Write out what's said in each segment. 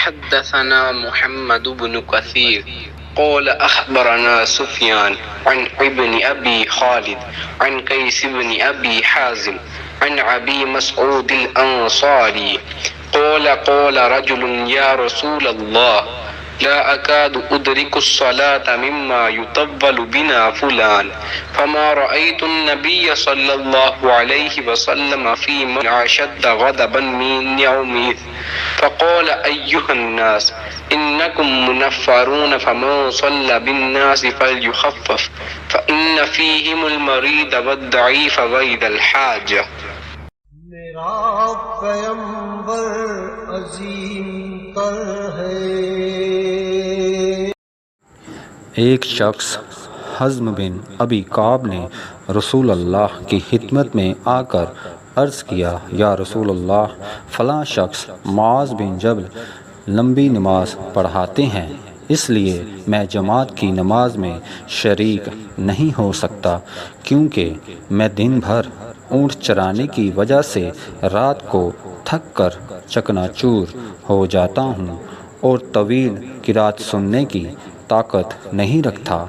حدثنا محمد بن كثير قال أخبرنا سفيان عن ابن أبي خالد عن قيس بن أبي حازم عن أبي مسعود الأنصاري قال قال رجل يا رسول الله لا أكاد أدرك الصلاة مما يطول بنا فلان فما رأيت النبي صلى الله عليه وسلم في من أشد غضبا من يومئذ فقال أيها الناس إنكم منفرون فمن صلى بالناس فليخفف فإن فيهم المريض والضعيف وذا الحاجة. میرا پیمبر عظیم تر ہے. ایک شخص حزم بن ابی کعب نے رسول اللہ کی خدمت میں آ کر عرض کیا، یا رسول اللہ، فلاں شخص معاذ بن جبل لمبی نماز پڑھاتے ہیں، اس لیے میں جماعت کی نماز میں شریک نہیں ہو سکتا، کیونکہ میں دن بھر اونٹ چرانے کی وجہ سے رات کو تھک کر چکنا چور ہو جاتا ہوں اور طویل قرات سننے کی طاقت نہیں رکھتا۔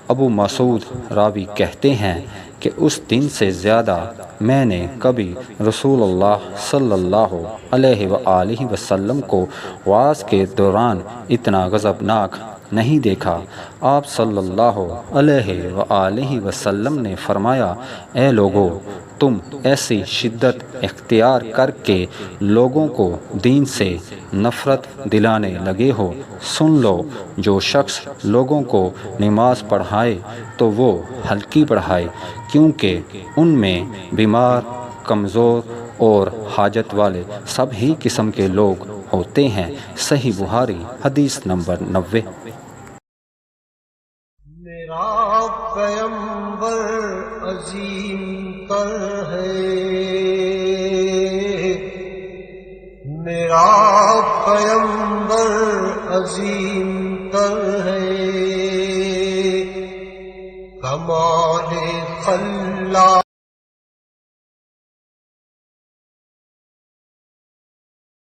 ابو مسعود راوی کہتے ہیں کہ اس دن سے زیادہ میں نے کبھی رسول اللہ صلی اللہ علیہ وآلہ وسلم کو وعظ کے دوران اتنا غضبناک نہیں دیکھا۔ آپ صلی اللہ علیہ وآلہ وسلم نے فرمایا، اے لوگو، تم ایسی شدت اختیار کر کے لوگوں کو دین سے نفرت دلانے لگے ہو۔ سن لو، جو شخص لوگوں کو نماز پڑھائے تو وہ ہلکی پڑھائے، کیونکہ ان میں بیمار، کمزور اور حاجت والے سب ہی قسم کے لوگ ہوتے ہیں۔ صحیح بخاری حدیث نمبر 90۔ میرا پیمبر عظیم تر ہے. میرا پیمبر عظیم تر ہے. کمال خلا